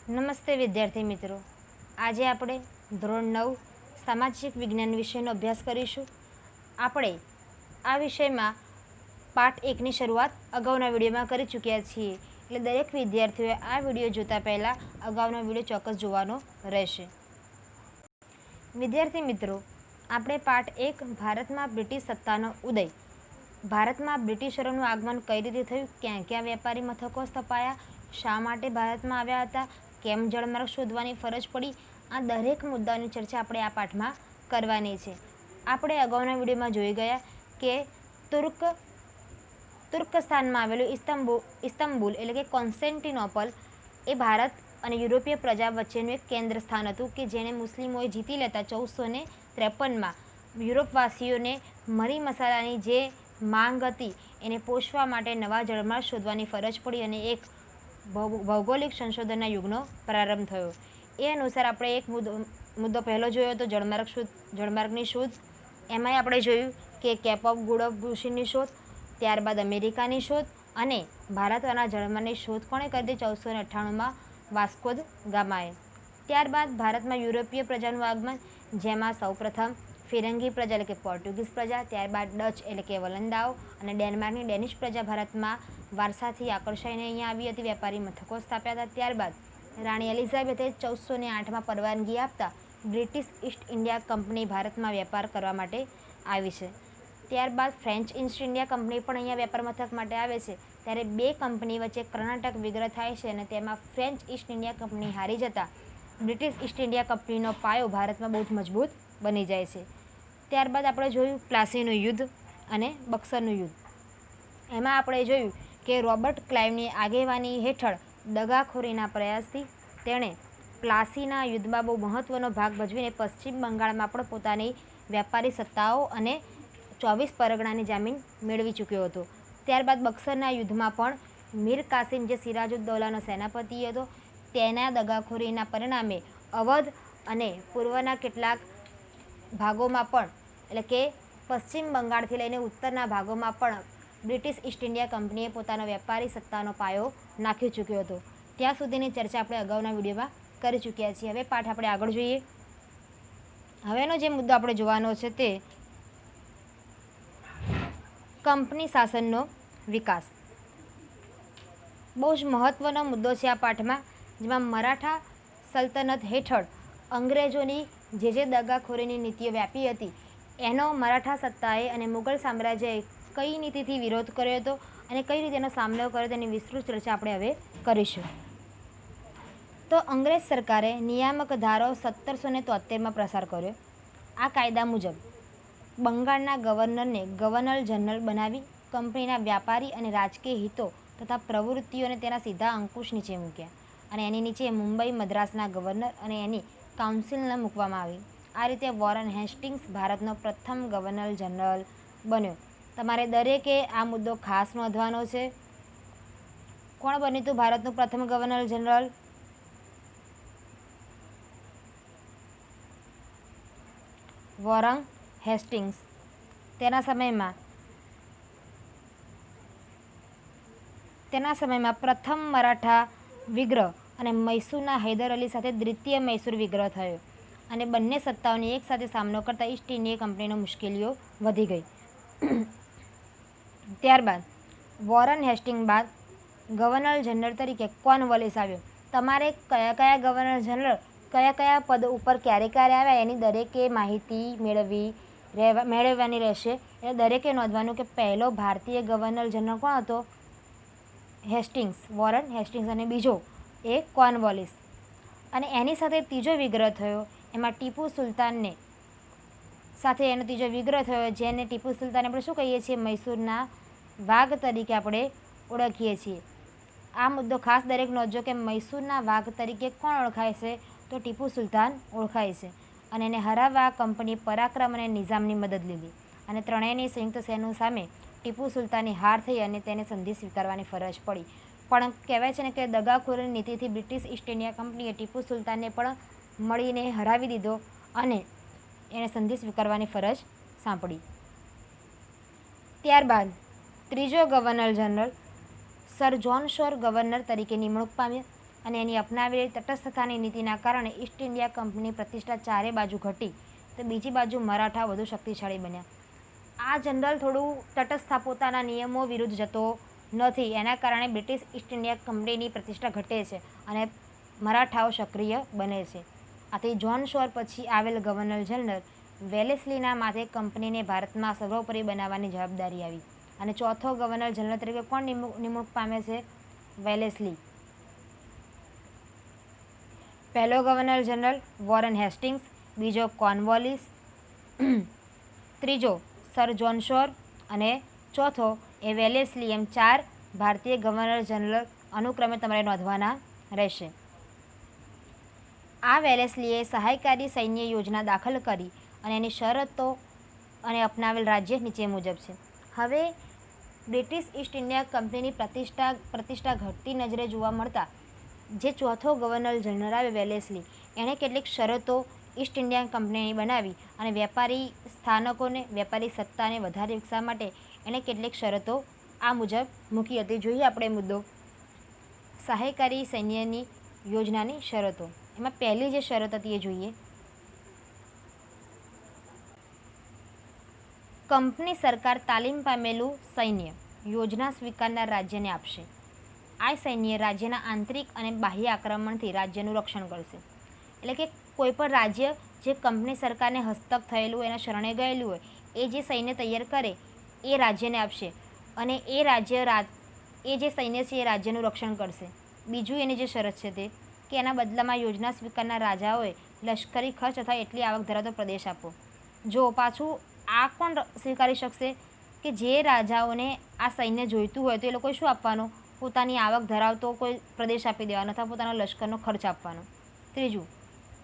નમસ્તે વિદ્યાર્થી મિત્રો, આજે આપણે ધોરણ 9 સામાજિક વિજ્ઞાન વિષયનો અભ્યાસ કરીશું. આપણે આ વિષયમાં પાઠ 1ની શરૂઆત અગાઉના વિડીયોમાં કરી ચૂક્યા છીએ, એટલે દરેક વિદ્યાર્થીઓએ આ વિડીયો જોતા પહેલાં અગાઉનો વિડીયો ચોક્કસ જોવાનો રહેશે. વિદ્યાર્થી મિત્રો, આપણે પાઠ 1 ભારતમાં બ્રિટિશ સત્તાનો ઉદય. ભારતમાં બ્રિટિશરોનું આગમન કઈ રીતે થયું, ક્યાં ક્યાં વેપારી મથકો સ્થપાયા, શા માટે ભારતમાં આવ્યા હતા, કેમ જળમાર્ગ શોધવાની ફરજ પડી, આ દરેક મુદ્દાની ચર્ચા આપણે આ પાઠમાં કરવાની છે. આપણે અગાઉના વિડીયોમાં જોઈ ગયા કે તુર્કસ્તાનમાં આવેલું ઇસ્તંબુલ એટલે કે કોન્સ્ટેન્ટિનોપલ એ ભારત અને યુરોપીય પ્રજા વચ્ચેનું એક કેન્દ્ર સ્થાન હતું કે જેને મુસ્લિમોએ જીતી લેતા 1453માં યુરોપવાસીઓને મરી મસાલાની જે માંગ હતી એને પોષવા માટે નવા જળમાર્ગ શોધવાની ફરજ પડી અને એક ભૌગોલિક સંશોધનના યુગનો પ્રારંભ થયો. એ અનુસાર આપણે એક મુદ્દો પહેલો જોયો હતો, જળમાર્ગની શોધ. એમાંય આપણે જોયું કે કેપ ઓફ ગુડ બ્રુસીની શોધ, ત્યારબાદ અમેરિકાની શોધ અને ભારતના જળમાર્ગની શોધ કોણે કરી હતી 1498માં વાસ્કો દ ગામાએ. ત્યારબાદ ભારતમાં યુરોપીય પ્રજાનું આગમન, જેમાં સૌપ્રથમ ફિરંગી પ્રજા એટલે કે પોર્ટુગીઝ પ્રજા, ત્યારબાદ ડચ એટલે કે વલંદાઓ અને ડેનમાર્કની ડેનિશ પ્રજા ભારતમાં વારસાથી આકર્ષાઈને અહીંયા આવી હતી, વેપારી મથકો સ્થાપ્યા હતા. ત્યારબાદ રાણી એલિઝાબેથે 1408માં પરવાનગી આપતા બ્રિટિશ ઈસ્ટ ઇન્ડિયા કંપની ભારતમાં વેપાર કરવા માટે આવી છે. ત્યારબાદ ફ્રેન્ચ ઈસ્ટ ઇન્ડિયા કંપની પણ અહીંયા વેપાર મથક માટે આવે છે. ત્યારે બે કંપની વચ્ચે કર્ણાટક વિગ્રહ થાય છે અને તેમાં ફ્રેન્ચ ઈસ્ટ ઇન્ડિયા કંપની હારી જતા બ્રિટિશ ઈસ્ટ ઇન્ડિયા કંપનીનો પાયો ભારતમાં બહુ જ મજબૂત બની જાય છે. ત્યારબાદ આપણે જોયું પ્લાસીનું યુદ્ધ અને બક્સરનું યુદ્ધ. એમાં આપણે જોયું કે રોબર્ટ ક્લાઇવની આગેવાની હેઠળ દગાખોરીના પ્રયાસથી તેણે પ્લાસીના યુદ્ધમાં બહુ મહત્ત્વનો ભાગ ભજવીને પશ્ચિમ બંગાળમાં પણ પોતાની વેપારી સત્તાઓ અને 24 પરગણાની જામીન મેળવી ચૂક્યો હતો. ત્યારબાદ બક્સરના યુદ્ધમાં પણ મીર કાસિમ જે સિરાજુદ્દૌલાનો સેનાપતિ હતો તેના દગાખોરીના પરિણામે અવધ અને પૂર્વના કેટલાક ભાગોમાં પણ એટલે કે પશ્ચિમ બંગાળથી લઈને ઉત્તરના ભાગોમાં પણ બ્રિટિશ ઈસ્ટ ઇન્ડિયા કંપનીએ પોતાનો વેપારી સત્તાનો પાયો નાખી ચૂક્યો હતો. ત્યાં સુધીની ચર્ચા આપણે અગાઉના વિડીયોમાં કરી ચૂક્યા છીએ. હવે પાઠ આપણે આગળ જોઈએ. હવેનો જે મુદ્દો આપણે જોવાનો છે તે કંપની શાસનનો વિકાસ. બહુ જ મહત્ત્વનો મુદ્દો છે આ પાઠમાં, જેમાં મરાઠા સલ્તનત હેઠળ અંગ્રેજોની જે દગાખોરીની નીતિઓ વ્યાપી હતી એનો મરાઠા સત્તાએ અને મુગલ સામ્રાજ્યએ કઈ નીતિથી વિરોધ કર્યો હતો અને કઈ રીતે એનો સામનો કર્યો તેની વિસ્તૃત ચર્ચા આપણે હવે કરીશું. તો અંગ્રેજ સરકારે નિયામક ધારો 1773માં પ્રસાર કર્યો. આ કાયદા મુજબ બંગાળના ગવર્નરને ગવર્નર જનરલ બનાવી કંપનીના વ્યાપારી અને રાજકીય હિતો તથા પ્રવૃત્તિઓને તેના સીધા અંકુશ નીચે મૂક્યા અને એની નીચે મુંબઈ મદ્રાસના ગવર્નર અને એની કાઉન્સિલને મૂકવામાં આવી. આ રીતે વોરન હેસ્ટિંગ્સ ભારતનો પ્રથમ ગવર્નર જનરલ બન્યો. તમારે દરેકે આ મુદ્દો ખાસ નોંધવાનો છે. કોણ બન્યું હતું ભારતનું પ્રથમ ગવર્નર જનરલ? Warren Hastings. તેના સમયમાં પ્રથમ મરાઠા વિગ્રહ અને મૈસૂરના હૈદર અલી સાથે દ્વિતીય મૈસૂર વિગ્રહ થયો અને બંને સત્તાઓની એક સાથે સામનો કરતા ઈસ્ટ ઇન્ડિયા કંપનીનો મુશ્કેલીઓ વધી ગઈ. ત્યારબાદ વોરન હેસ્ટિંગ બાદ ગવર્નર જનરલ તરીકે કોર્નવોલિસ આવ્યો. તમારે કયા કયા ગવર્નર જનરલ કયા કયા પદ ઉપર ક્યારે ક્યારે આવ્યા એની દરેકે માહિતી મેળવવાની રહેશે. એટલે દરેકે નોંધવાનું કે પહેલો ભારતીય ગવર્નર જનરલ કોણ હતો? હેસ્ટિંગ્સ, વોરન હેસ્ટિંગ્સ, અને બીજો એ કોર્નવોલિસ. અને એની સાથે ત્રીજો વિગ્રહ થયો, એમાં ટીપુ સુલતાનને સાથે એનો ત્રીજો વિગ્રહ થયો, જેને ટીપુ સુલતાન આપણે શું કહીએ છીએ? મૈસૂરના વાઘ તરીકે આપણે ઓળખીએ છીએ. આ મુદ્દો ખાસ દરેક નોંધજો કે મૈસૂરના વાઘ તરીકે કોણ ઓળખાય છે? તો ટીપુ સુલતાન ઓળખાય છે. અને એને હરાવવા કંપની પરાક્રમ અને નિઝામની મદદ લીધી અને ત્રણેયની સંયુક્ત સેનો સામે ટીપુ સુલતાનની હાર થઈ અને તેને સંધિ સ્વીકારવાની ફરજ પડી. પણ કહેવાય છે ને કે દગાખોરીની નીતિથી બ્રિટિશ ઈસ્ટ ઇન્ડિયા કંપનીએ ટીપુ સુલતાનને પણ મળીને હરાવી દીધો અને એણે સંધિ સ્વીકારવાની ફરજ સાંપડી. ત્યારબાદ ત્રીજો ગવર્નર જનરલ સર જ્હોન શોર ગવર્નર તરીકે નિમણૂક પામ્યા. અને એની અપનાવેલી તટસ્થતાની નીતિના કારણે ઈસ્ટ ઇન્ડિયા કંપનીની પ્રતિષ્ઠા ચારે બાજુ ઘટી, તો બીજી બાજુ મરાઠા વધુ શક્તિશાળી બન્યા. આ જનરલ થોડું તટસ્થ પોતાના નિયમો વિરુદ્ધ જતો નથી, એના કારણે બ્રિટિશ ઈસ્ટ ઇન્ડિયા કંપનીની પ્રતિષ્ઠા ઘટે છે અને મરાઠાઓ સક્રિય બને છે. આથી જ્હોન શોર પછી આવેલ ગવર્નર જનરલ વેલેસ્લીના માથે કંપનીને ભારતમાં સર્વોપરી બનાવવાની જવાબદારી આવી અને ચોથો ગવર્નર જનરલ તરીકે કોણ નિમણૂક પામે છે? વેલેસ્લી. પહેલો ગવર્નર જનરલ વોરન હેસ્ટિંગ્સ, બીજો કોર્નવોલિસ, ત્રીજો સર જ્હોન શોર અને ચોથો એ વેલેસ્લી. એમ 4 ભારતીય ગવર્નર જનરલ અનુક્રમે તમારે નોંધવાના રહેશે. આ વેલેસ્લીએ સહાયકારી સૈન્ય યોજના દાખલ કરી અને એની શરતો અને અપનાવેલ રાજ્ય નીચે મુજબ છે. હવે બ્રિટિશ ઈસ્ટ ઇન્ડિયા કંપનીની પ્રતિષ્ઠા ઘટતી નજરે જોવા મળતા જે ચોથો ગવર્નર જનરલ આવે વેલેસ્લી, એણે કેટલીક શરતો ઈસ્ટ ઇન્ડિયા કંપનીની બનાવી અને વેપારી સ્થાનકોને, વેપારી સત્તાને વધારે વિકસાવવા માટે એણે કેટલીક શરતો આ મુજબ મૂકી હતી. જોઈએ આપણે મુદ્દો સહાયકારી સૈન્યની યોજનાની શરતો. એમાં પહેલી જે શરત હતી એ જોઈએ. કંપની સરકાર તાલીમ પામેલું સૈન્ય યોજના સ્વીકારનાર રાજ્યને આપશે. આ સૈન્ય રાજ્યના આંતરિક અને બાહ્ય આક્રમણથી રાજ્યનું રક્ષણ કરશે. એટલે કે કોઈપણ રાજ્ય જે કંપની સરકારને હસ્તક થયેલું હોય, એના શરણે ગયેલું હોય, એ જે સૈન્ય તૈયાર કરે એ રાજ્યને આપશે અને એ જે સૈન્ય છે એ રાજ્યનું રક્ષણ કરશે. બીજું એની જે શરત છે તે કે એના બદલામાં યોજના સ્વીકારનાર રાજાઓએ લશ્કરી ખર્ચ અથવા એટલી આવક ધરાવતો પ્રદેશ આપો. જો પાછું આ કોણ સ્વીકારી શકશે કે જે રાજાઓને આ સૈન્ય જોઈતું હોય તો એ લોકોએ શું આપવાનું? પોતાની આવક ધરાવતો કોઈ પ્રદેશ આપી દેવાનો અથવા પોતાનો લશ્કરનો ખર્ચ આપવાનો. ત્રીજું,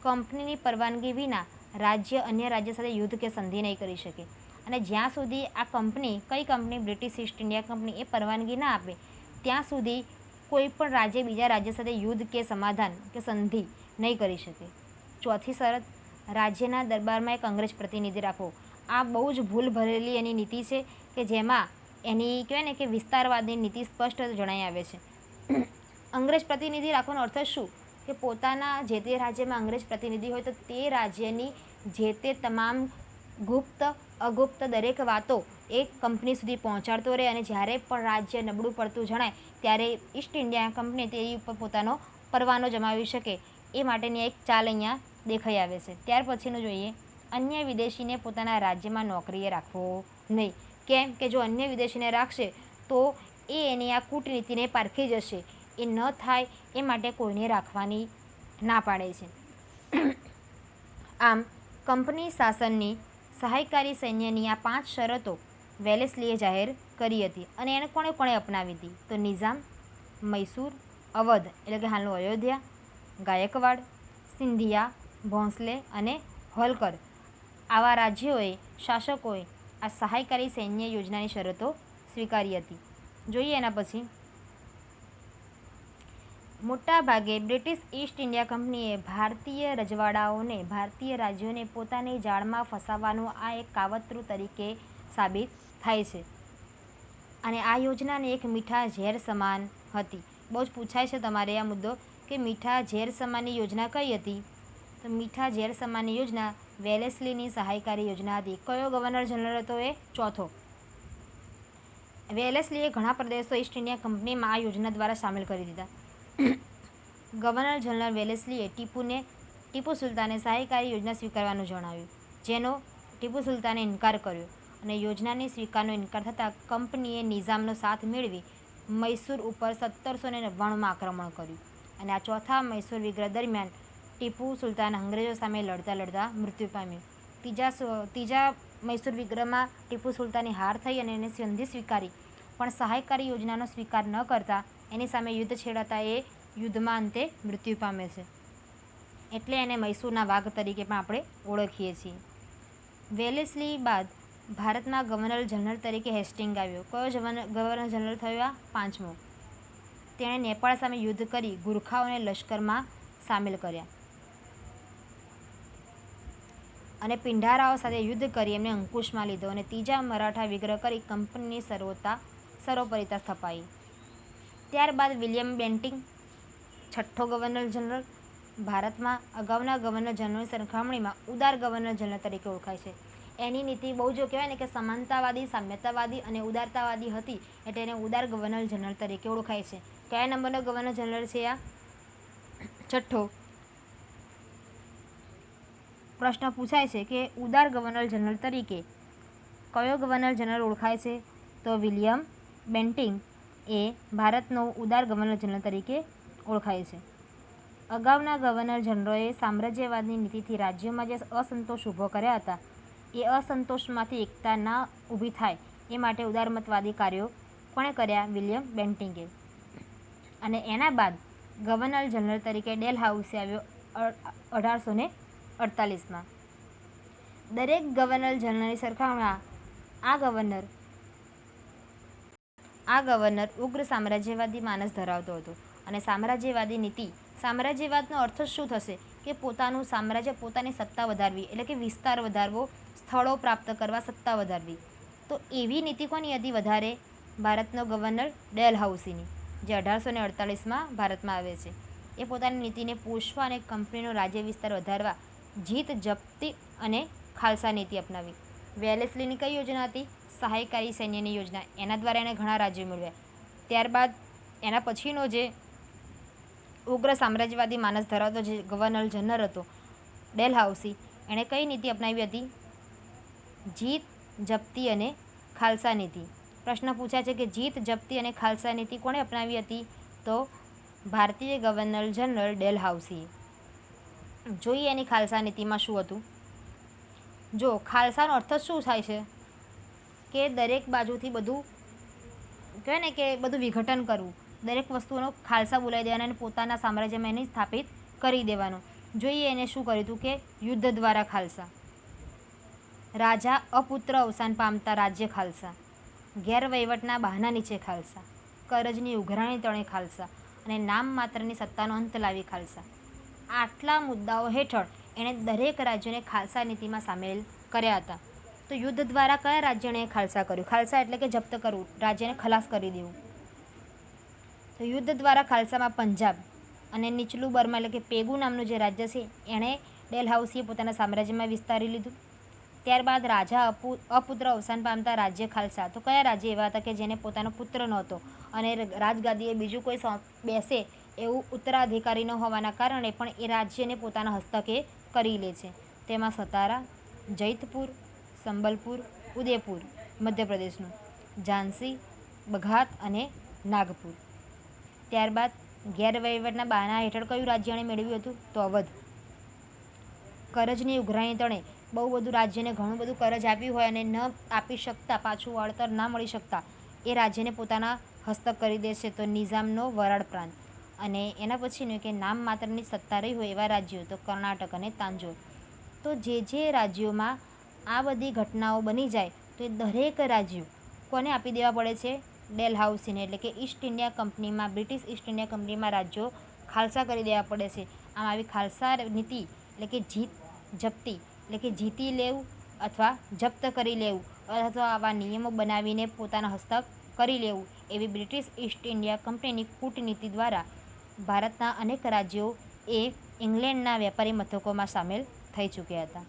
કંપનીની પરવાનગી વિના રાજ્ય અન્ય રાજ્ય સાથે યુદ્ધ કે સંધિ નહીં કરી શકે અને જ્યાં સુધી આ કઈ company British East India company એ પરવાનગી ના આપે ત્યાં સુધી કોઈ પણ રાજ્ય બીજા રાજ્ય સાથે યુદ્ધ કે સમાધાન કે સંધિ નહીં કરી શકે. ચોથી શરત, રાજ્યના દરબારમાં એક અંગ્રેજ પ્રતિનિધિ રાખવો. આ બહુ જ ભૂલ ભરેલી એની નીતિ છે કે જેમાં એની કહેવાય ને કે વિસ્તારવાદની નીતિ સ્પષ્ટ જણાઈ આવે છે. અંગ્રેજ પ્રતિનિધિ રાખવાનો અર્થ શું? કે પોતાના જે તે રાજ્યમાં અંગ્રેજ પ્રતિનિધિ હોય તો તે રાજ્યની જે તે તમામ ગુપ્ત અગુપ્ત દરેક વાતો એ કંપની સુધી પહોંચાડતો રહે અને જ્યારે પણ રાજ્ય નબળું પડતું જણાય ત્યારે ઈસ્ટ ઇન્ડિયા કંપની તેની ઉપર પોતાનો પરવાનો જમાવી શકે એ માટેની એક ચાલ અહીંયા દેખાઈ આવે છે. ત્યાર પછીનું જોઈએ, અન્ય વિદેશીને પોતાના રાજ્યમાં નોકરીએ રાખવો નહીં. કેમ કે જો અન્ય વિદેશીને રાખશે તો એ એની આ કૂટનીતિને પારખી જશે. એ ન થાય એ માટે કોઈને રાખવાની ના પાડે છે. આમ કંપની શાસનની સહાયકારી સૈન્યની આ 5 શરતો વેલેસ્લીએ જાહેર કરી હતી અને એને કોણે અપનાવી હતી? તો નિઝામ, મૈસૂર, અવધ એટલે કે હાલનું અયોધ્યા, ગાયકવાડ, સિંધિયા, ભોંસલે અને હોલકર આવા રાજ્યોએ, શાસકોએ આ સહાયકારી સૈન્ય યોજનાની શરતો સ્વીકારી હતી. જોઈએ એના પછી, મોટા ભાગે બ્રિટિશ ઈસ્ટ ઇન્ડિયા કંપનીએ ભારતીય રજવાડાઓને, ભારતીય રાજ્યોને પોતાની જાળમાં ફસાવવાનું આ એક કાવતરું તરીકે સાબિત થાય છે અને આ યોજનાને એક મીઠા ઝેર સમાન હતી. બહુ જ પૂછાય છે તમારે આ મુદ્દો કે મીઠા ઝેર સમાનની યોજના કઈ હતી? તો મીઠા ઝેર સમાનની યોજના વેલેસ્લીની સહાયકારી યોજના હતી. કયો ગવર્નર જનરલ હતો? એ ચોથો. વેલેસ્લીએ ઘણા પ્રદેશો ઈસ્ટ ઇન્ડિયા કંપનીમાં આ યોજના દ્વારા સામેલ કરી દીધા. ગવર્નર જનરલ વેલેસ્લીએ ટીપુ સુલતાને સહાયકારી યોજના સ્વીકારવાનું જણાવ્યું, જેનો ટીપુ સુલતાને ઇનકાર કર્યો અને યોજનાની સ્વીકારનો ઇનકાર થતાં કંપનીએ નિઝામનો સાથ મેળવી મૈસૂર ઉપર 1799માં આક્રમણ કર્યું અને આ ચોથા મૈસૂર વિગ્રહ દરમિયાન ટીપુ સુલતાન અંગ્રેજો સામે લડતા મૃત્યુ પામ્યો. ત્રીજા મૈસૂર વિગ્રહમાં ટીપુ સુલતાનની હાર થઈ અને એને સંધિ સ્વીકારી, પણ સહાયકારી યોજનાનો સ્વીકાર ન કરતા એની સામે યુદ્ધ છેડાતા એ યુદ્ધમાં અંતે મૃત્યુ પામે છે. એટલે એને મૈસૂરના વાઘ તરીકે પણ આપણે ઓળખીએ છીએ. વેલેસ્લી બાદ ભારતમાં ગવર્નર જનરલ તરીકે હેસ્ટિંગ આવ્યો. કયો ગવર્નર જનરલ થયો? આ 5મો. તેણે નેપાળ સામે યુદ્ધ કરી ગુરખાઓને લશ્કરમાં સામેલ કર્યા અને પિંઢારાઓ સાથે યુદ્ધ કરી એમને અંકુશમાં લીધો અને ત્રીજા મરાઠા વિગ્રહ કરી કંપનીની સર્વોપરિતા સ્થપાઈ. ત્યારબાદ વિલિયમ બેન્ટિંગ છઠ્ઠો ગવર્નર જનરલ ભારતમાં અગાઉના ગવર્નર જનરલની સરખામણીમાં ઉદાર ગવર્નર જનરલ તરીકે ઓળખાય છે. એની નીતિ બહુ જો કહેવાય ને કે સમાનતાવાદી, સામ્યતાવાદી અને ઉદારતાવાદી હતી, એટલે એને ઉદાર ગવર્નર જનરલ તરીકે ઓળખાય છે. કયા નંબરનો ગવર્નર જનરલ છે આ? છઠ્ઠો. પ્રશ્ન પૂછાય છે કે ઉદાર ગવર્નર જનરલ તરીકે કયો ગવર્નર જનરલ ઓળખાય છે? તો વિલિયમ બેન્ટિંક એ ભારતનો ઉદાર ગવર્નર જનરલ તરીકે ઓળખાય છે. અગાઉના ગવર્નર જનરલોએ સામ્રાજ્યવાદની નીતિથી રાજ્યોમાં જે અસંતોષ ઊભો કર્યા હતા, એ અસંતોષમાંથી એકતા ના ઊભી થાય એ માટે ઉદારમતવાદી કાર્યો કોણે કર્યા? વિલિયમ બેન્ટિંકે. અને એના બાદ ગવર્નર જનરલ તરીકે ડેલહાઉસી આવ્યો 1848માં. દરેક ગવર્નર જનરલની સરખામણીમાં આ ગવર્નર ઉગ્ર સામ્રાજ્યવાદી માનસ ધરાવતો હતો અને સામ્રાજ્યવાદી નીતિ. સામ્રાજ્યવાદનો અર્થ શું થશે? કે પોતાનું સામ્રાજ્ય, પોતાની સત્તા વધારવી, એટલે કે વિસ્તાર વધારવો, સ્થળો પ્રાપ્ત કરવા, સત્તા વધારવી. તો એવી નીતિ કોની હતી વધારે? ભારતનો ગવર્નર ડેલહાઉસીની, જે 1848માં ભારતમાં આવે છે. એ પોતાની નીતિને પોષવા અને કંપનીનો રાજ્ય વિસ્તાર વધારવા જીત, જપ્તી અને ખાલસા નીતિ અપનાવી. વેલેસ્લીની કઈ યોજના હતી? સહાયકારી સૈન્યની યોજના. એના દ્વારા એણે ઘણા રાજ્યો મેળવ્યા. ત્યારબાદ એના પછીનો જે ઉગ્ર સામ્રાજ્યવાદી માનસ ધરાવતો જે ગવર્નર જનરલ હતો ડેલહાઉસી, એણે કઈ નીતિ અપનાવી હતી? જીત, જપ્તી અને ખાલસા નીતિ. પ્રશ્ન પૂછાય છે કે જીત, જપ્તી અને ખાલસા નીતિ કોણે અપનાવી હતી? તો ભારતીય ગવર્નર જનરલ ડેલહાઉસીએ. જોઈએ એની ખાલસા નીતિમાં શું હતું. જો ખાલસાનો અર્થ શું થાય છે? કે દરેક બાજુથી બધું કહેવાય ને કે બધું વિઘટન કરવું, દરેક વસ્તુનો ખાલસા બોલાવી દેવાના અને પોતાના સામ્રાજ્યમાં એને સ્થાપિત કરી દેવાનો. જોઈએ એને શું કર્યું હતું કે યુદ્ધ દ્વારા ખાલસા, રાજા અપુત્ર અવસાન પામતા રાજ્ય ખાલસા, ગેરવહીવટના બહાના નીચે ખાલસા, કરજની ઉઘરાણી તણે ખાલસા અને નામ માત્રની સત્તાનો અંત લાવી ખાલસા. આટલા મુદ્દાઓ હેઠળ એણે દરેક રાજ્યોને ખાલસા નીતિમાં સામેલ કર્યા હતા. તો યુદ્ધ દ્વારા કયા રાજ્યને ખાલસા કર્યું? ખાલસા એટલે કે જપ્ત કરવું, રાજ્યને ખલાસ કરી દેવું. તો યુદ્ધ દ્વારા ખાલસામાં પંજાબ અને નીચલું બર્મા એટલે કે પેગુ નામનું જે રાજ્ય છે એણે ડેલહાઉસીએ પોતાના સામ્રાજ્યમાં વિસ્તારી લીધું. ત્યારબાદ રાજા અપુત્ર અવસાન પામતા રાજ્ય ખાલસા. તો કયા રાજ્ય એવા હતા કે જેને પોતાનો પુત્ર નહોતો અને રાજગાદીએ બીજું કોઈ બેસે એવું ઉત્તરાધિકારી ન હોવાના કારણે પણ એ રાજ્યને પોતાના હસ્તકે કરી લે છે. તેમાં સતારા, જૈતપુર, સંબલપુર, ઉદયપુર મધ્યપ્રદેશનું, ઝાંસી, બઘાત અને નાગપુર. ત્યારબાદ ગેરવહીવટના બહાના હેઠળ કયું રાજ્ય એણે મેળવ્યું હતું? તો અવધ. કરજની ઉઘરાણી તણે બહુ બધું રાજ્યને ઘણું બધું કરજ આપ્યું હોય અને ન આપી શકતા, પાછું વળતર ના મળી શકતા એ રાજ્યને પોતાના હસ્તક કરી દે છે. તો નિઝામનો વરાડ પ્રાંત. અને એના પછીનું કે નામ માત્રની સત્તા રહી હોય એવા રાજ્યો, તો કર્ણાટક અને તાંજોર. તો જે રાજ્યોમાં આ બધી ઘટનાઓ બની જાય તો એ દરેક રાજ્યો કોને આપી દેવા પડે છે? ડેલહાઉસીને, એટલે કે ઈસ્ટ ઇન્ડિયા કંપનીમાં, બ્રિટિશ ઈસ્ટ ઇન્ડિયા કંપનીમાં રાજ્યો ખાલસા કરી દેવા પડે છે. આમ આવી ખાલસા નીતિ એટલે કે જીત, જપ્તી એટલે કે જીતી લેવું અથવા જપ્ત કરી લેવું અથવા આવા નિયમો બનાવીને પોતાના હસ્તક કરી લેવું, એવી બ્રિટિશ ઈસ્ટ ઇન્ડિયા કંપનીની કૂટનીતિ દ્વારા ભારતના અનેક રાજ્યો એ ઇંગ્લેન્ડના વેપારી મથકોમાં સામેલ થઈ ચૂક્યા હતા.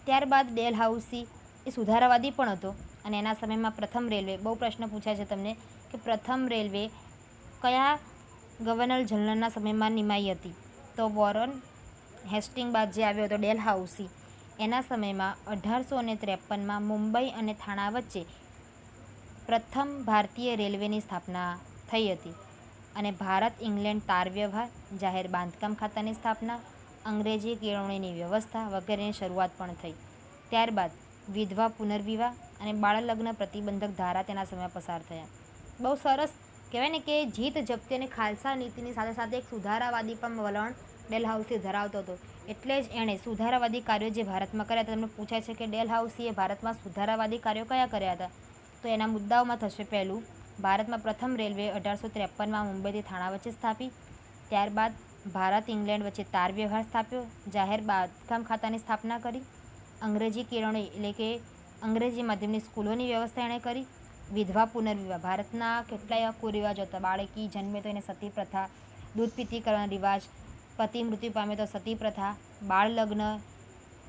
ત્યારબાદ ડેલહાઉસી એ સુધારાવાદી પણ હતો અને એના સમયમાં પ્રથમ રેલવે, બહુ પ્રશ્ન પૂછાય છે તમને કે પ્રથમ રેલવે કયા ગવર્નર જનરલના સમયમાં નિમાઈ હતી? તો વોરન હેસ્ટિંગ બાદ જે આવ્યો હતો ડેલહાઉસી, એના સમયમાં 1853માં મુંબઈ અને થાણા વચ્ચે પ્રથમ ભારતીય રેલવેની સ્થાપના થઈ હતી. અને ભારત ઇંગ્લેન્ડ તાર વ્યવહાર, જાહેર બાંધકામ ખાતાની સ્થાપના, અંગ્રેજી કેળવણીની વ્યવસ્થા વગેરેની શરૂઆત પણ થઈ. ત્યારબાદ વિધવા પુનર્વિવાહ અને બાળલગ્ન પ્રતિબંધક ધારા તેના સમયમાં પસાર થયા. બહુ સરસ કહેવાય ને કે જીત, જપ્તી અને ખાલસા નીતિની સાથે સાથે એક સુધારાવાદી પણ વલણ ડેલહાઉસી ધરાવતો હતો. એટલે જ એણે સુધારાવાદી કાર્યો જે ભારતમાં કર્યા હતા. તમને પૂછાય છે કે ડેલહાઉસીએ ભારતમાં સુધારાવાદી કાર્યો કયા કર્યા હતા? તો એના મુદ્દાઓમાં થશે પહેલું, ભારતમાં પ્રથમ રેલવે 1853માં મુંબઈથી થાણા વચ્ચે સ્થાપી. ત્યારબાદ ભારત ઇંગ્લેન્ડ વચ્ચે તાર વ્યવહાર સ્થાપ્યો, જાહેર બાંધકામ ખાતાની સ્થાપના કરી, અંગ્રેજી કેળવણી એટલે કે અંગ્રેજી માધ્યમની સ્કૂલોની વ્યવસ્થા એણે કરી, વિધવા પુનર્વિવાહ, ભારતના કેટલાય એવા કુરિવાજો હતા. બાળકી જન્મે તો એને સતી પ્રથા, દૂધ પીતી કરવાનો રિવાજ, પતિ મૃત્યુ પામે તો સતી પ્રથા, બાળ લગ્ન,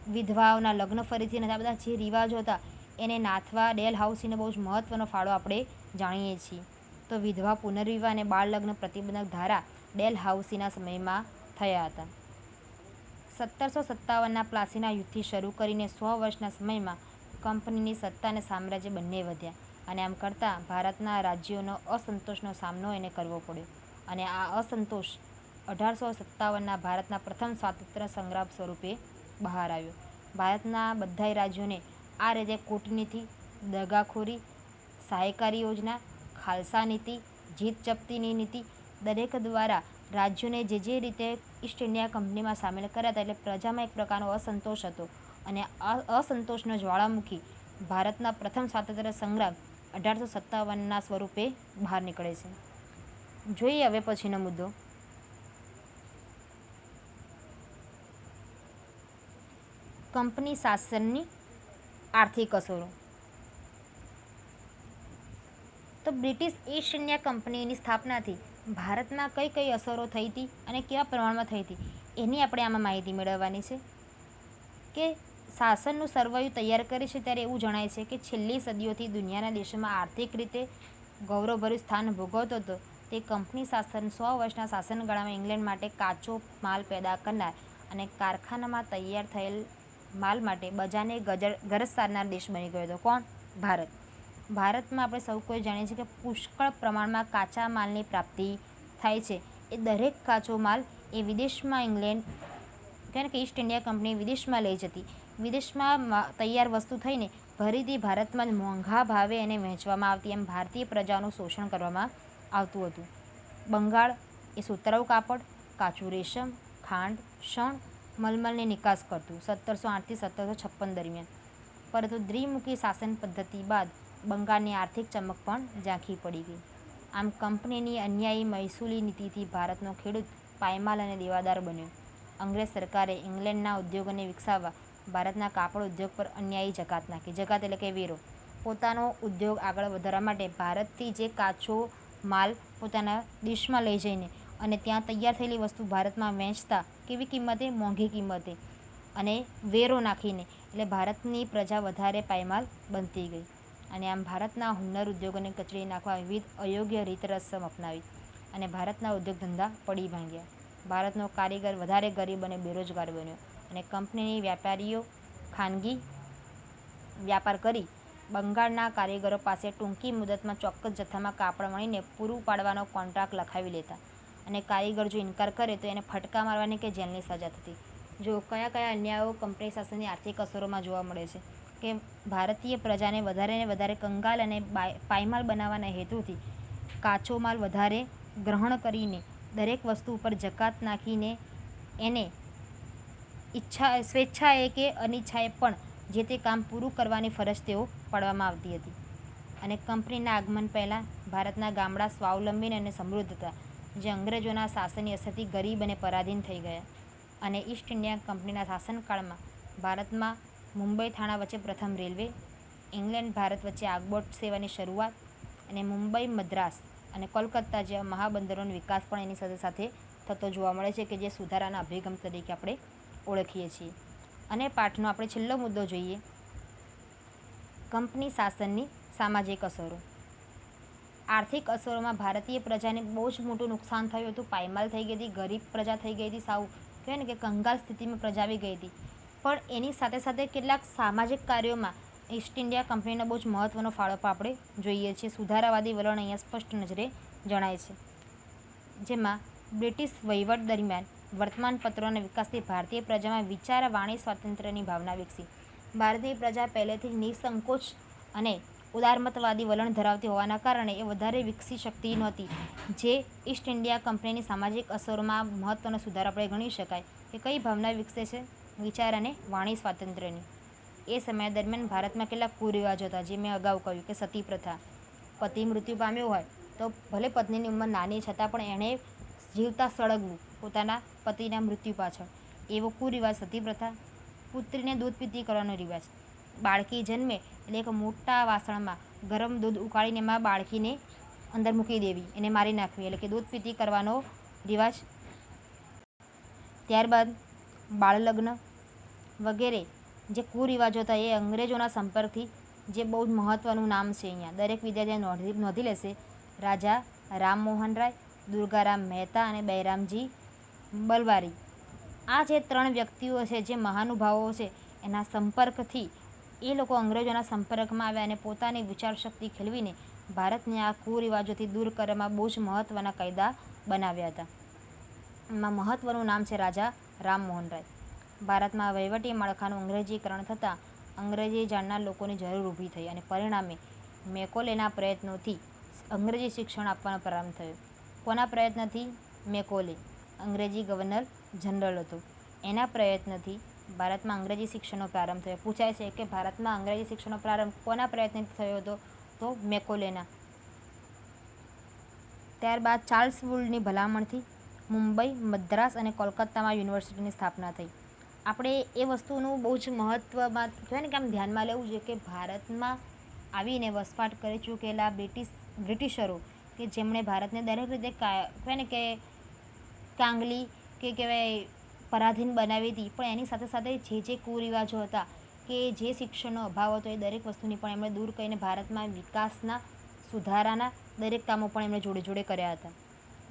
વિધવાઓના લગ્ન ફરીથી નથી. આ બધા જે રિવાજો હતા એને નાથવા ડેલહાઉસીનો બહુ જ મહત્ત્વનો ફાળો આપણે જાણીએ છીએ. તો વિધવા પુનર્વિવાહ અને બાળ લગ્ન પ્રતિબંધક ધારા ડેલહાઉસીના સમયમાં થયા હતા. 1757ના પ્લાસીના યુદ્ધથી શરૂ કરીને 100 વર્ષના સમયમાં કંપનીની સત્તા અને સામ્રાજ્ય બંને વધ્યા, અને આમ કરતાં ભારતના રાજ્યોનો અસંતોષનો સામનો એને કરવો પડ્યો. અને આ અસંતોષ 1857ના ભારતના પ્રથમ સ્વાતંત્ર્ય સંગ્રામ સ્વરૂપે બહાર આવ્યો. ભારતના બધાય રાજ્યોને આ રીતે કૂટનીતિ, દગાખોરી, સહાયકારી યોજના, ખાલસા નીતિ, જીત જપ્તીની નીતિ દરેક દ્વારા રાજ્યોને જે રીતે ઈસ્ટ ઇન્ડિયા કંપનીમાં સામેલ કર્યા હતા, એટલે પ્રજામાં એક પ્રકારનો અસંતોષ હતો. અને આ અસંતોષનો જ્વાળામુખી ભારતના પ્રથમ સ્વાતંત્ર્ય સંગ્રામ 1857ના સ્વરૂપે બહાર નીકળે છે. જોઈએ હવે પછીનો મુદ્દો. કંપની શાસનની આર્થિક અસરો. તો બ્રિટિશ ઈસ્ટ ઇન્ડિયા કંપનીની સ્થાપનાથી ભારતમાં કઈ કઈ અસરો થઈ હતી અને કેવા પ્રમાણમાં થઈ હતી એની આપણે આમાં માહિતી મેળવવાની છે. કે શાસનનું સરવૈયું તૈયાર કરે છે ત્યારે એવું જણાય છે કે છેલ્લી સદીઓથી દુનિયાના દેશોમાં આર્થિક રીતે ગૌરવભર્યું સ્થાન ભોગવતો હતો તે કંપની શાસન 100 વર્ષના શાસનગાળામાં ઇંગ્લેન્ડ માટે કાચો માલ પેદા કરનાર અને કારખાનામાં તૈયાર થયેલ માલ માટે બજારને ગરજ સારનાર દેશ બની ગયો હતો. કોણ? ભારત. ભારતમાં આપણે સૌ કોઈ જાણીએ છીએ કે પુષ્કળ પ્રમાણમાં કાચા માલની પ્રાપ્તિ થાય છે. એ દરેક કાચો માલ એ વિદેશમાં ઇંગ્લેન્ડ કારણ કે ઈસ્ટ ઇન્ડિયા કંપની વિદેશમાં લઈ જતી. વિદેશમાં તૈયાર વસ્તુ થઈને ફરીથી ભારતમાં જ મોંઘા ભાવે એને વહેંચવામાં આવતી. એમ ભારતીય પ્રજાનું શોષણ કરવામાં આવતું હતું. બંગાળ એ સુતરાઉ કાપડ, કાચું રેશમ, ખાંડ, શણ, મલમલની નિકાસ કરતું 1708થી 1756 દરમિયાન. પરંતુ દ્વિમુખી શાસન પદ્ધતિ બાદ બંગાળની આર્થિક ચમક પણ ઝાંખી પડી ગઈ. આમ કંપનીની અન્યાયી મહેસૂલી નીતિથી ભારતનો ખેડૂત પાયમાલ અને દેવાદાર બન્યો. અંગ્રેજ સરકારે ઇંગ્લેન્ડના ઉદ્યોગોને વિકસાવવા ભારતના કાપડ ઉદ્યોગ પર અન્યાયી જકાત નાખી. જકાત એટલે કે વેરો. પોતાનો ઉદ્યોગ આગળ વધારવા માટે ભારતથી જે કાચો માલ પોતાના દેશમાં લઈ જઈને અને ત્યાં તૈયાર થયેલી વસ્તુ ભારતમાં વેચતા કેવી કિંમતે? મોંઘી કિંમતે અને વેરો નાખીને. એટલે ભારતની પ્રજા વધારે પાયમાલ બનતી ગઈ. અને આમ ભારતના હુન્નર ઉદ્યોગોને કચડી નાખવા વિવિધ અયોગ્ય રીત રસમ અપનાવી અને ભારતના ઉદ્યોગ ધંધા પડી ભાંગ્યા. ભારતનો કારીગર વધારે ગરીબ અને બેરોજગાર બન્યો અને કંપનીની વ્યાપારીઓ ખાનગી વ્યાપાર કરી બંગાળના કારીગરો પાસે ટૂંકી મુદતમાં ચોક્કસ જથ્થામાં કાપડ વણીને પૂરું પાડવાનો કોન્ટ્રાક્ટ લખાવી લેતા. અને કારીગર જો ઇનકાર કરે તો એને ફટકા મારવાની કે જેલની સજા થતી. જો કયા કયા અન્યાયો કંપની શાસનની આર્થિક અસરોમાં જોવા મળે છે કે ભારતીય પ્રજાને વધારે ને વધારે કંગાલ અને પાયમાલ બનાવવાના હેતુથી કાચો માલ વધારે ગ્રહણ કરીને દરેક વસ્તુ ઉપર જકાત નાખીને એને સ્વેચ્છાએ કે અનિચ્છાએ પણ જે તે કામ પૂરું કરવાની ફરજ તેઓ પાડવામાં આવતી હતી. અને કંપનીના આગમન પહેલાં ભારતના ગામડા સ્વાવલંબી અને સમૃદ્ધ હતા, જે અંગ્રેજોના શાસનની અસરથી ગરીબ અને પરાધીન થઈ ગયા. અને ઈસ્ટ ઇન્ડિયા કંપનીના શાસનકાળમાં ભારતમાં મુંબઈ થાણા વચ્ચે પ્રથમ રેલવે, ઇંગ્લેન્ડ ભારત વચ્ચે આગબોટ સેવાની શરૂઆત અને મુંબઈ, મદ્રાસ અને કોલકાતા જેવા મહાબંદરોનો વિકાસ પણ એની સાથે સાથે થતો જોવા મળે છે, કે જે સુધારાના અભિગમ તરીકે આપણે ઓળખીએ છીએ. અને પાઠનો આપણે છેલ્લો મુદ્દો જોઈએ. કંપની શાસનની સામાજિક અસરો. આર્થિક અસરોમાં ભારતીય પ્રજાને બહુ જ મોટું નુકસાન થયું હતું. પાયમાલ થઈ ગઈ હતી, ગરીબ પ્રજા થઈ ગઈ હતી, સાવ કહેવાય ને કે કંગાલ સ્થિતિમાં પ્રજા આવી ગઈ હતી. પણ એની સાથે સાથે કેટલાક સામાજિક કાર્યોમાં ઈસ્ટ ઇન્ડિયા કંપનીનો બહુ જ મહત્ત્વનો ફાળો પણ આપણે જોઈએ છીએ. સુધારાવાદી વલણ અહીંયા સ્પષ્ટ નજરે જણાય છે. જેમાં બ્રિટિશ વહીવટ દરમિયાન વર્તમાનપત્રોના વિકાસથી ભારતીય પ્રજામાં વિચાર વાણી સ્વાતંત્ર્યની ભાવના વિકસી. ભારતીય પ્રજા પહેલેથી જ નિસંકોચ અને ઉદારમતવાદી વલણ ધરાવતી હોવાના કારણે એ વધારે વિકસી શકતી નહોતી. જે ઈસ્ટ ઇન્ડિયા કંપનીની સામાજિક અસરોમાં મહત્ત્વનો સુધારો આપણે ગણી શકાય કે કઈ ભાવના વિકસે છે? વિચાર અને વાણી સ્વાતંત્ર્યની. એ સમય દરમિયાન ભારતમાં કેટલાક કુરિવાજો હતા, જે મેં અગાઉ કહ્યું કે સતી પ્રથા. પતિ મૃત્યુ પામ્યો હોય તો ભલે પત્નીની ઉંમર નાની છતાં પણ એણે જીવતા સળગવું પોતાના પતિના મૃત્યુ પાછળ, એવો કુરિવાજ સતી પ્રથા. પુત્રીને દૂધ પીતી કરવાનો રિવાજ. બાળકી જન્મે એટલે એક મોટા વાસણમાં ગરમ દૂધ ઉકાળીને એમાં બાળકીને અંદર મૂકી દેવી, એને મારી નાખવી, એટલે કે દૂધ પીતી કરવાનો રિવાજ. ત્યારબાદ બાળલગ્ન વગેરે જે કુરિવાજો હતા એ અંગ્રેજોના સંપર્કથી, જે બહુ જ મહત્ત્વનું નામ છે અહીંયા દરેક વિદ્યાર્થીએ નોંધી લેશે, રાજા રામમોહન રાય, દુર્ગારામ મહેતા અને બૈરામજી બલવારી. આ જે 3 વ્યક્તિઓ છે, જે મહાનુભાવો છે, એના સંપર્કથી એ લોકો અંગ્રેજોના સંપર્કમાં આવ્યા અને પોતાની વિચારશક્તિ ખેલવીને ભારતને આ કુરિવાજોથી દૂર કરવામાં બહુ જ મહત્ત્વના કાયદા બનાવ્યા હતા. એમાં મહત્ત્વનું નામ છે રાજા રામમોહન રાય. ભારતમાં વહીવટી માળખાનું અંગ્રેજીકરણ થતાં અંગ્રેજી જાણનાર લોકોની જરૂર ઊભી થઈ અને પરિણામે મેકોલેના પ્રયત્નોથી અંગ્રેજી શિક્ષણ આપવાનો પ્રારંભ થયો. કોના પ્રયત્નથી? મેકોલે, અંગ્રેજી ગવર્નર જનરલ હતો. એના પ્રયત્નથી ભારતમાં અંગ્રેજી શિક્ષણનો પ્રારંભ થયો. પૂછાય છે કે ભારતમાં અંગ્રેજી શિક્ષણનો પ્રારંભ કોના પ્રયત્નથી થયો હતો? તો મેકોલેના. ત્યારબાદ ચાર્લ્સ વુડની ભલામણથી મુંબઈ, મદ્રાસ અને કોલકાતામાં યુનિવર્સિટીની સ્થાપના થઈ. આપણે એ વસ્તુનું બહુ જ મહત્ત્વમાં કહેવાય ને કે આમ ધ્યાનમાં લેવું જોઈએ કે ભારતમાં આવીને વસવાટ કરી ચૂકેલા બ્રિટિશરો કે જેમણે ભારતને દરેક રીતે કહેવાય ને કે કાંગલી કે કહેવાય પરાધીન બનાવી હતી, પણ એની સાથે સાથે જે કુરિવાજો હતા કે જે શિક્ષણનો અભાવ હતો એ દરેક વસ્તુની પણ એમણે દૂર કરીને ભારતમાં વિકાસના, સુધારાના દરેક કામો પણ એમણે જોડે જોડે કર્યા હતા.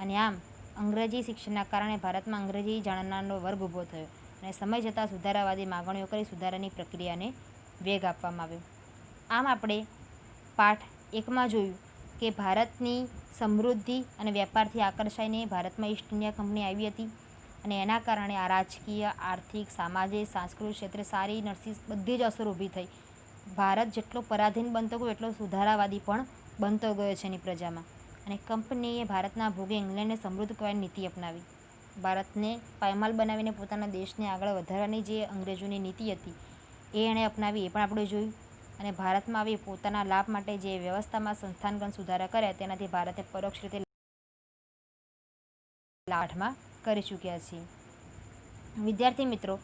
અને આમ અંગ્રેજી શિક્ષણના કારણે ભારતમાં અંગ્રેજી જાણનારનો વર્ગ ઊભો થયો અને સમય જતાં સુધારાવાદી માગણીઓ કરી સુધારાની પ્રક્રિયાને વેગ આપવામાં આવ્યો. આમ આપણે પાઠ 1માં જોયું કે ભારતની સમૃદ્ધિ અને વેપારથી આકર્ષાઈને ભારતમાં ઈસ્ટ ઇન્ડિયા કંપની આવી હતી અને એના કારણે આ રાજકીય, આર્થિક, સામાજિક, સાંસ્કૃતિક ક્ષેત્રે સારી નરસી બધી જ અસર ઊભી થઈ. ભારત જેટલો પરાધીન બનતો ગયો એટલો સુધારાવાદી પણ બનતો ગયો છે એની પ્રજામાં. અને કંપનીએ ભારતના ભોગે ઇંગ્લેન્ડને સમૃદ્ધ કરવાની નીતિ અપનાવી. ભારતને પાયમાલ બનાવીને પોતાના દેશને આગળ વધારવાની જે અંગ્રેજોની નીતિ હતી એ એણે અપનાવી, એ પણ આપણે જોયું. અને ભારતમાં આવી પોતાના લાભ માટે જે વ્યવસ્થામાં સંસ્થાનગત સુધારા કર્યા તેનાથી ભારતે પરોક્ષ રીતે પાઠમાં કરી ચૂક્યા છીએ. વિદ્યાર્થી મિત્રો,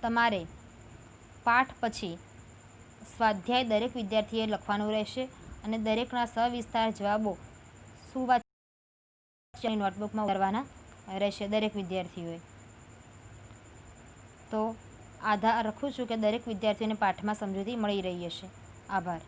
તમારે પાઠ પછી સ્વાધ્યાય દરેક વિદ્યાર્થીએ લખવાનું રહેશે અને દરેકના સવિસ્તાર જવાબો સુવાચ્યની નોટબુકમાં કરવાના રહેશે દરેક વિદ્યાર્થીઓએ. તો આધાર રાખું છું કે દરેક વિદ્યાર્થીઓને પાઠમાં સમજૂતી મળી રહી હશે. આભાર.